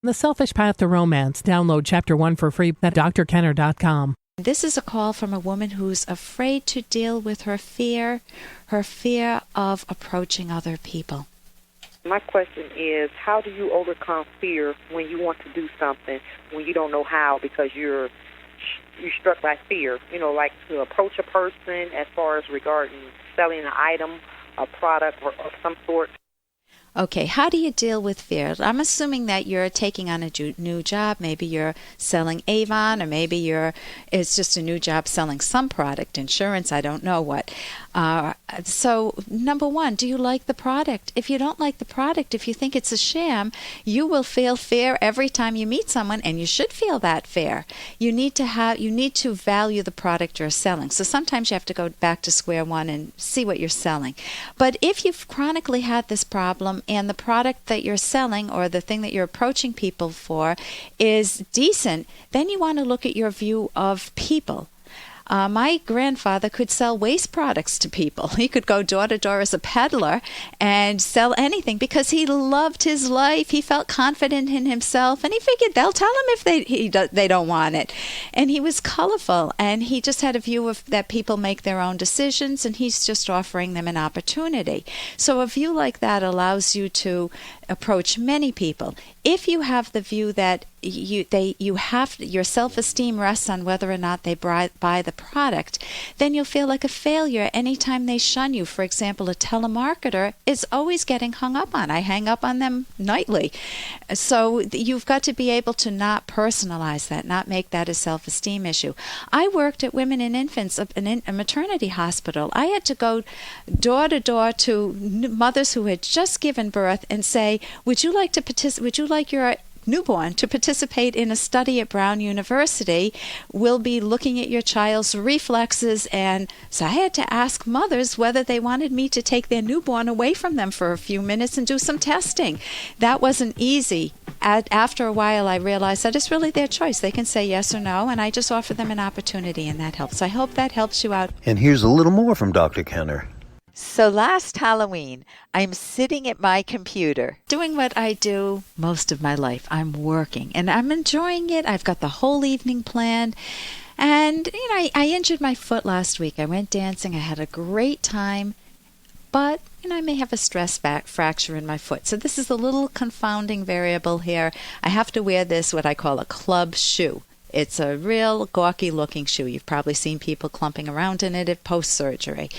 The Selfish Path to Romance. Download Chapter 1 for free at drkenner.com. This is a call from a woman who's afraid to deal with her fear of approaching other people. My question is, how do you overcome fear when you want to do something, when you don't know how because you're struck by fear? You know, like to approach a person as far as regarding selling an item, a product, or of some sort. Okay, how do you deal with fear? I'm assuming that you're taking on a new job. Maybe you're selling Avon, or maybe it's just a new job selling some product, insurance, I don't know what. So, number one, do you like the product? If you don't like the product, if you think it's a sham, you will feel fear every time you meet someone, and you should feel that fear. You need to value the product you're selling. So sometimes you have to go back to square one and see what you're selling. But if you've chronically had this problem, and the product that you're selling or the thing that you're approaching people for is decent, then you want to look at your view of people. My grandfather could sell waste products to people. He could go door to door as a peddler and sell anything because he loved his life. He felt confident in himself, and he figured they'll tell him if they don't want it. And he was colorful, and he just had a view of that people make their own decisions, and he's just offering them an opportunity. So a view like that allows you to approach many people. If you have the view that your self-esteem rests on whether or not they buy the product, then you'll feel like a failure anytime they shun you. For example, a telemarketer is always getting hung up on. I hang up on them nightly. So you've got to be able to not personalize that, not make that a self-esteem issue. I worked at Women and Infants, a maternity hospital. I had to go door to door to mothers who had just given birth and say, would you like your newborn to participate in a study at Brown University? We'll be looking at your child's reflexes. And so I had to ask mothers whether they wanted me to take their newborn away from them for a few minutes and do some testing. That wasn't easy. After a while, I realized that it's really their choice. They can say yes or no, and I just offer them an opportunity, and that helps. So I hope that helps you out. And here's a little more from Dr. Kenner. So last Halloween, I'm sitting at my computer, doing what I do most of my life. I'm working, and I'm enjoying it. I've got the whole evening planned. And, I injured my foot last week. I went dancing. I had a great time. But, I may have a stress fracture in my foot. So this is a little confounding variable here. I have to wear this, what I call a club shoe. It's a real gawky-looking shoe. You've probably seen people clumping around in it at post-surgery.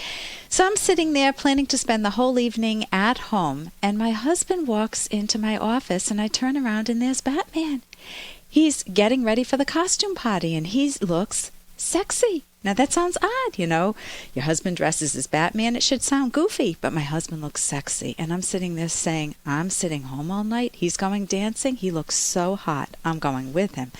So I'm sitting there planning to spend the whole evening at home, and my husband walks into my office, and I turn around, and there's Batman. He's getting ready for the costume party, and he looks sexy. Now, that sounds odd, Your husband dresses as Batman. It should sound goofy, but my husband looks sexy. And I'm sitting there saying, I'm sitting home all night. He's going dancing. He looks so hot. I'm going with him.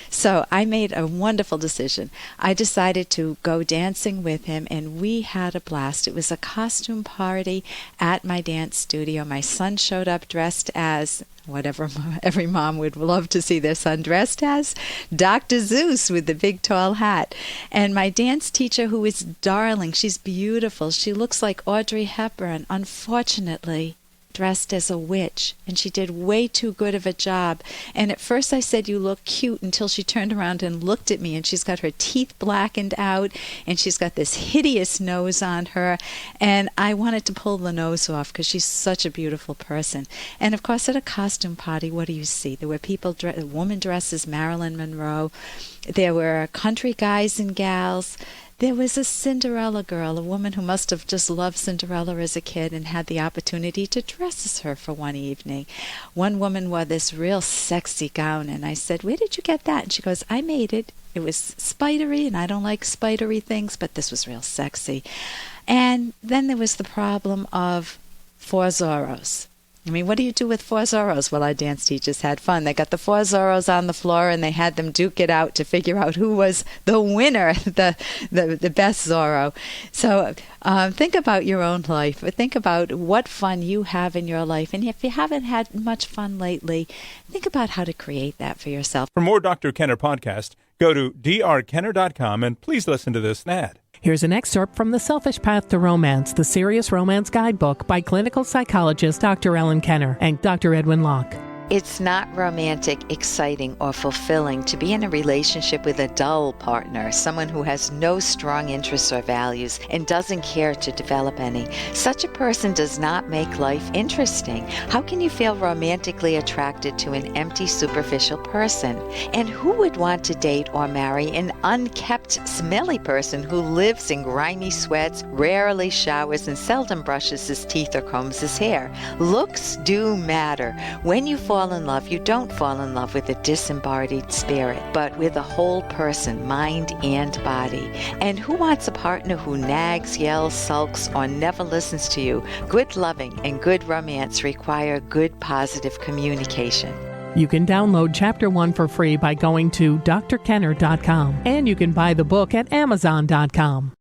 So I made a wonderful decision. I decided to go dancing with him, and we had a blast. It was a costume party at my dance studio. My son showed up dressed as whatever every mom would love to see their son dressed as, Dr. Zeus with the big tall hat. And my dance teacher, who is darling, she's beautiful. She looks like Audrey Hepburn, unfortunately dressed as a witch, and she did way too good of a job. And at first I said, you look cute, until she turned around and looked at me, and she's got her teeth blackened out, and she's got this hideous nose on her, and I wanted to pull the nose off because she's such a beautiful person. And of course, at a costume party, what do you see? There were people, a woman dressed as Marilyn Monroe. There were country guys and gals. There was a Cinderella girl, a woman who must have just loved Cinderella as a kid and had the opportunity to dress as her for one evening. One woman wore this real sexy gown, and I said, where did you get that? And she goes, I made it. It was spidery, and I don't like spidery things, but this was real sexy. And then there was the problem of 4 Zorros. I mean, what do you do with 4 Zorros? Well, our dance teachers had fun. They got the 4 Zorros on the floor, and they had them duke it out to figure out who was the winner, the best Zorro. So think about your own life. Think about what fun you have in your life. And if you haven't had much fun lately, think about how to create that for yourself. For more Dr. Kenner podcast, go to drkenner.com and please listen to this ad. Here's an excerpt from The Selfish Path to Romance, the Serious Romance Guidebook by clinical psychologist Dr. Ellen Kenner and Dr. Edwin Locke. It's not romantic, exciting, or fulfilling to be in a relationship with a dull partner, someone who has no strong interests or values and doesn't care to develop any. Such a person does not make life interesting. How can you feel romantically attracted to an empty, superficial person? And who would want to date or marry an unkempt, smelly person who lives in grimy sweats, rarely showers, and seldom brushes his teeth or combs his hair? Looks do matter. When you fall in love, you don't fall in love with a disembodied spirit, but with a whole person, mind and body. And who wants a partner who nags, yells, sulks, or never listens to you? Good loving and good romance require good positive communication. You can download Chapter 1 for free by going to drkenner.com, and you can buy the book at amazon.com.